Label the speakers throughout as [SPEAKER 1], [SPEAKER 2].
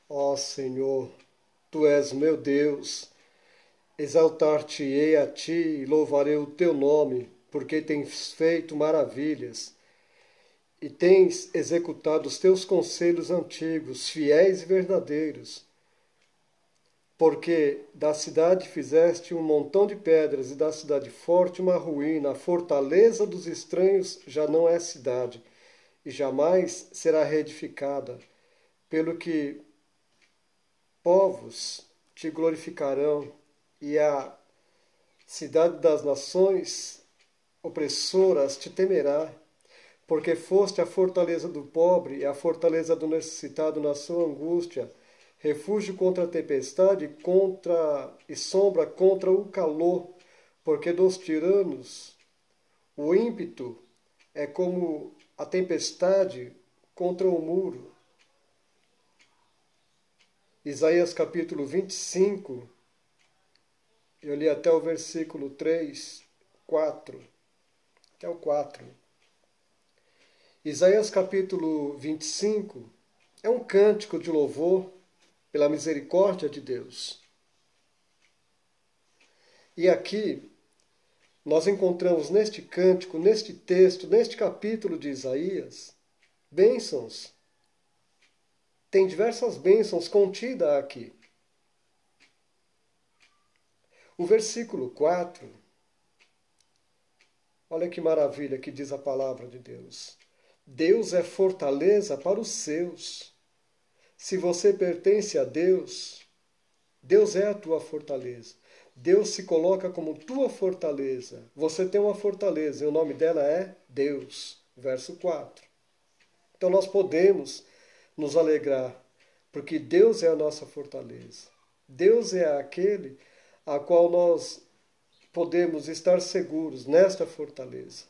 [SPEAKER 1] Ó Senhor, Tu és meu Deus, exaltar-te-ei a Ti e louvarei o Teu nome, porque tens feito maravilhas e tens executado os Teus conselhos antigos, fiéis e verdadeiros. Porque da cidade fizeste um montão de pedras e da cidade forte uma ruína, a fortaleza dos estranhos já não é cidade e jamais será reedificada, pelo que povos te glorificarão e a cidade das nações opressoras te temerá, porque foste a fortaleza do pobre e a fortaleza do necessitado na sua angústia, refúgio contra a tempestade e sombra contra o calor, porque dos tiranos o ímpeto é como a tempestade contra o muro. Isaías capítulo 25, eu li até o versículo 3, 4, até o 4. Isaías capítulo 25 é um cântico de louvor pela misericórdia de Deus. E aqui nós encontramos neste cântico, neste texto, neste capítulo de Isaías, bênçãos. Tem diversas bênçãos contidas aqui. O versículo 4, olha que maravilha que diz a palavra de Deus. Deus é fortaleza para os seus. Se você pertence a Deus, Deus é a tua fortaleza. Deus se coloca como tua fortaleza. Você tem uma fortaleza e o nome dela é Deus. Verso 4. Então nós podemos nos alegrar, porque Deus é a nossa fortaleza. Deus é aquele a qual nós podemos estar seguros nesta fortaleza.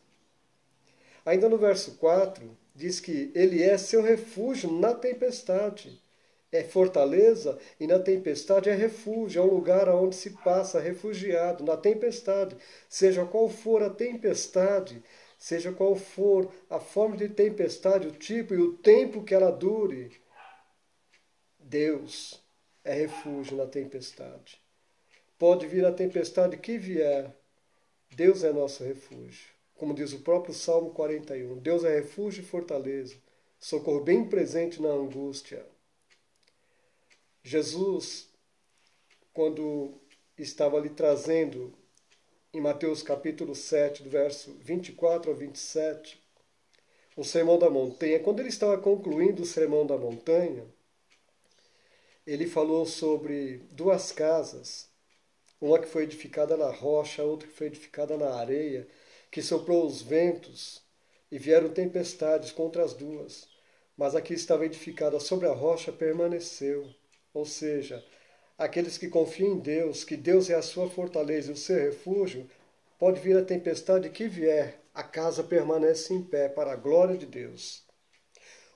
[SPEAKER 1] Ainda no verso 4, diz que ele é seu refúgio na tempestade. É fortaleza e na tempestade é refúgio, é um lugar onde se passa refugiado na tempestade. Seja qual for a tempestade, seja qual for a forma de tempestade, o tipo e o tempo que ela dure, Deus é refúgio na tempestade. Pode vir a tempestade que vier, Deus é nosso refúgio. Como diz o próprio Salmo 41, Deus é refúgio e fortaleza, socorro bem presente na angústia. Jesus, quando estava ali trazendo, em Mateus capítulo 7, do verso 24 ao 27, o Sermão da Montanha, quando ele estava concluindo o Sermão da Montanha, ele falou sobre duas casas, uma que foi edificada na rocha, a outra que foi edificada na areia, que soprou os ventos e vieram tempestades contra as duas. Mas a que estava edificada sobre a rocha permaneceu. Ou seja, aqueles que confiam em Deus, que Deus é a sua fortaleza e o seu refúgio, pode vir a tempestade que vier, a casa permanece em pé para a glória de Deus.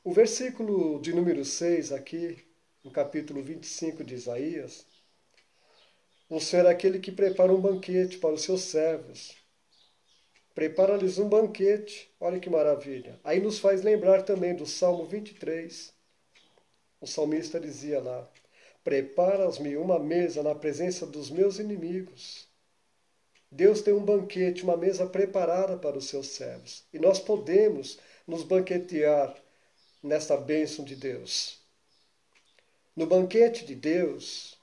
[SPEAKER 1] O versículo de número 6 aqui, no capítulo 25 de Isaías, o Senhor é aquele que prepara um banquete para os seus servos. Prepara-lhes um banquete. Olha que maravilha. Aí nos faz lembrar também do Salmo 23. O salmista dizia lá: preparas-me uma mesa na presença dos meus inimigos. Deus tem um banquete, uma mesa preparada para os seus servos. E nós podemos nos banquetear nesta bênção de Deus. No banquete de Deus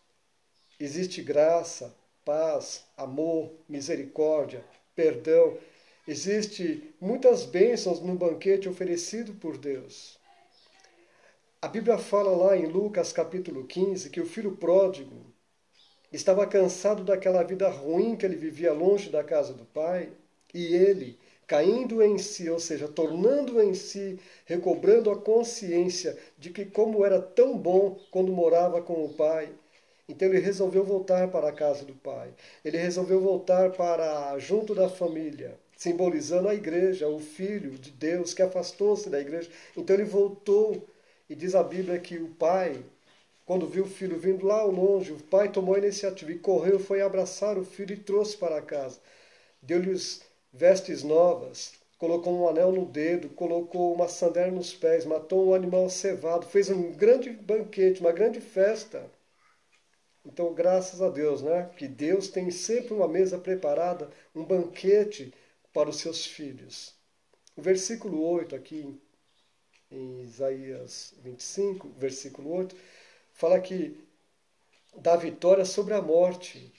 [SPEAKER 1] existe graça, paz, amor, misericórdia, perdão. Existe muitas bênçãos no banquete oferecido por Deus. A Bíblia fala lá em Lucas capítulo 15 que o filho pródigo estava cansado daquela vida ruim que ele vivia longe da casa do pai, e ele, caindo em si, ou seja, tornando em si, recobrando a consciência de que como era tão bom quando morava com o pai, então ele resolveu voltar para a casa do pai. Ele resolveu voltar para junto da família, simbolizando a igreja, o filho de Deus que afastou-se da igreja. Então ele voltou, e diz a Bíblia que o pai, quando viu o filho vindo lá ao longe, o pai tomou a iniciativa e correu, foi abraçar o filho e trouxe para casa. Deu-lhes vestes novas, colocou um anel no dedo, colocou uma sandália nos pés, matou um animal cevado, fez um grande banquete, uma grande festa. Então, graças a Deus, né? Que Deus tem sempre uma mesa preparada, um banquete para os seus filhos. O versículo 8 aqui em Isaías 25, versículo 8, fala que dá vitória sobre a morte.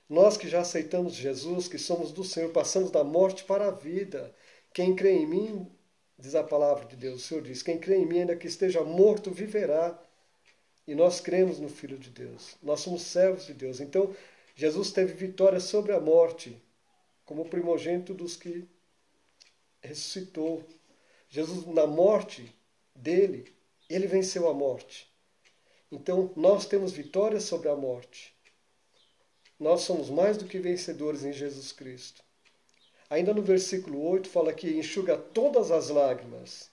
[SPEAKER 1] Nós que já aceitamos Jesus, que somos do Senhor, passamos da morte para a vida. Quem crê em mim, diz a palavra de Deus, o Senhor diz, quem crê em mim, ainda que esteja morto, viverá. E nós cremos no Filho de Deus. Nós somos servos de Deus. Então, Jesus teve vitória sobre a morte, como primogênito dos que ressuscitou. Jesus, na morte dele, ele venceu a morte. Então, nós temos vitória sobre a morte. Nós somos mais do que vencedores em Jesus Cristo. Ainda no versículo 8 fala que enxuga todas as lágrimas.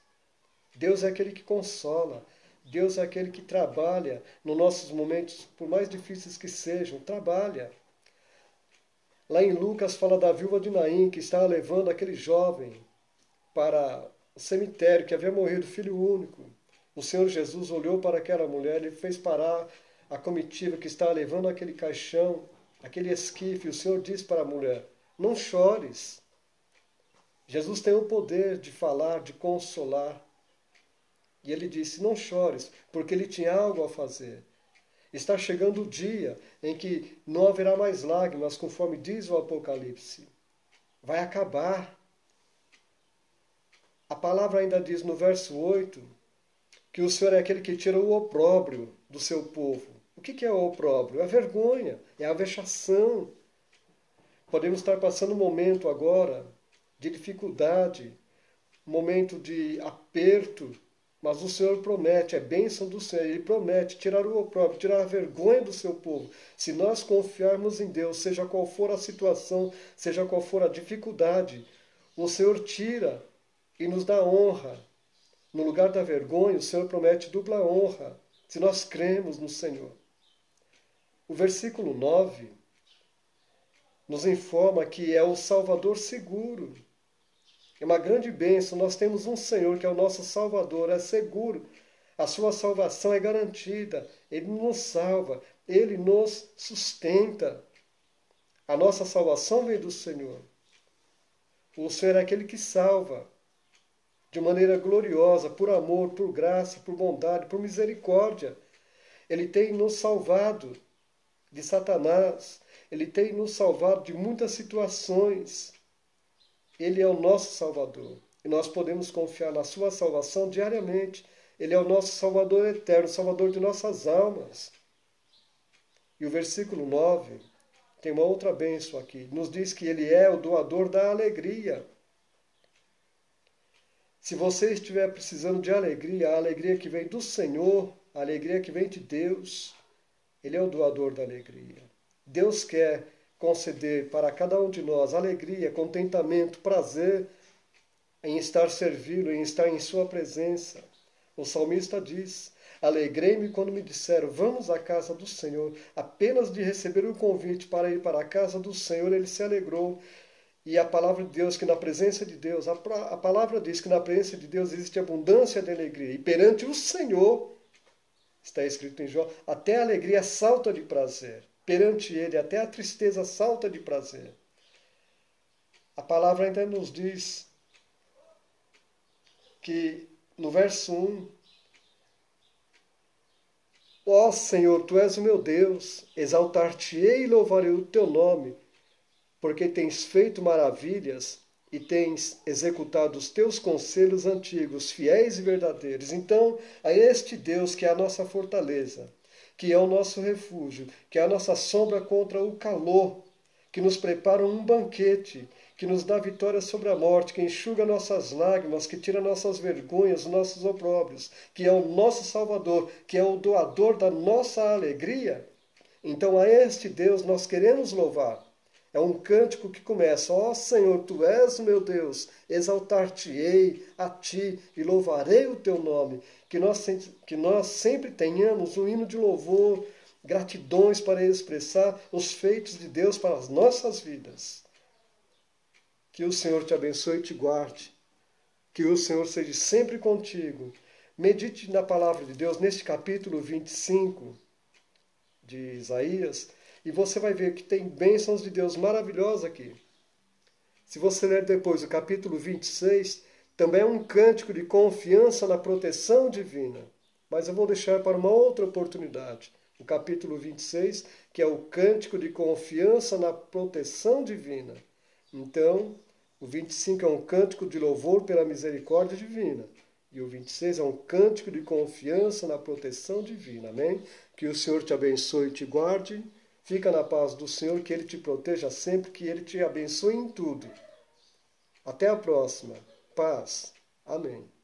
[SPEAKER 1] Deus é aquele que consola. Deus é aquele que trabalha nos nossos momentos, por mais difíceis que sejam, trabalha. Lá em Lucas fala da viúva de Naim, que estava levando aquele jovem para o cemitério, que havia morrido filho único. O Senhor Jesus olhou para aquela mulher e fez parar a comitiva que estava levando aquele caixão, aquele esquife. E o Senhor disse para a mulher, não chores. Jesus tem o poder de falar, de consolar. E ele disse, não chores, porque ele tinha algo a fazer. Está chegando o dia em que não haverá mais lágrimas, conforme diz o Apocalipse. Vai acabar. A palavra ainda diz no verso 8 que o Senhor é aquele que tira o opróbrio do seu povo. O que é o opróbrio? É a vergonha, é a vexação. Podemos estar passando um momento agora de dificuldade, um momento de aperto, mas o Senhor promete, é bênção do Senhor, Ele promete tirar o opróbrio, tirar a vergonha do seu povo. Se nós confiarmos em Deus, seja qual for a situação, seja qual for a dificuldade, o Senhor tira e nos dá honra. No lugar da vergonha, o Senhor promete dupla honra, se nós cremos no Senhor. O versículo 9 nos informa que é o Salvador seguro. É uma grande bênção, nós temos um Senhor que é o nosso Salvador, é seguro. A sua salvação é garantida, Ele nos salva, Ele nos sustenta. A nossa salvação vem do Senhor. O Senhor é aquele que salva de maneira gloriosa, por amor, por graça, por bondade, por misericórdia. Ele tem nos salvado de Satanás, Ele tem nos salvado de muitas situações. Ele é o nosso Salvador. E nós podemos confiar na sua salvação diariamente. Ele é o nosso Salvador eterno, Salvador de nossas almas. E o versículo 9 tem uma outra bênção aqui. Nos diz que Ele é o doador da alegria. Se você estiver precisando de alegria, a alegria que vem do Senhor, a alegria que vem de Deus, Ele é o doador da alegria. Deus quer conceder para cada um de nós alegria, contentamento, prazer em estar servindo, em estar em sua presença. O salmista diz, alegrei-me quando me disseram, vamos à casa do Senhor. Apenas de receber o convite para ir para a casa do Senhor, ele se alegrou. E a palavra de Deus, que na presença de Deus, a palavra diz que na presença de Deus existe abundância de alegria. E perante o Senhor, está escrito em Jó, até a alegria salta de prazer. Perante Ele, até a tristeza salta de prazer. A palavra ainda nos diz que, no verso 1, ó Senhor, Tu és o meu Deus, exaltar-te-ei e louvarei o Teu nome, porque tens feito maravilhas e tens executado os Teus conselhos antigos, fiéis e verdadeiros. Então, a este Deus que é a nossa fortaleza, que é o nosso refúgio, que é a nossa sombra contra o calor, que nos prepara um banquete, que nos dá vitória sobre a morte, que enxuga nossas lágrimas, que tira nossas vergonhas, nossos opróbrios, que é o nosso Salvador, que é o doador da nossa alegria. Então a este Deus nós queremos louvar. É um cântico que começa, ó Senhor, Tu és o meu Deus, exaltar-te-ei a Ti e louvarei o Teu nome. Que nós sempre tenhamos um hino de louvor, gratidões para expressar os feitos de Deus para as nossas vidas. Que o Senhor te abençoe e te guarde. Que o Senhor seja sempre contigo. Medite na palavra de Deus neste capítulo 25 de Isaías e você vai ver que tem bênçãos de Deus maravilhosas aqui. Se você ler depois o capítulo 26, também é um cântico de confiança na proteção divina. Mas eu vou deixar para uma outra oportunidade. O capítulo 26, que é o cântico de confiança na proteção divina. Então, o 25 é um cântico de louvor pela misericórdia divina. E o 26 é um cântico de confiança na proteção divina. Amém? Que o Senhor te abençoe e te guarde. Fica na paz do Senhor, que Ele te proteja sempre, que Ele te abençoe em tudo. Até a próxima. Paz. Amém.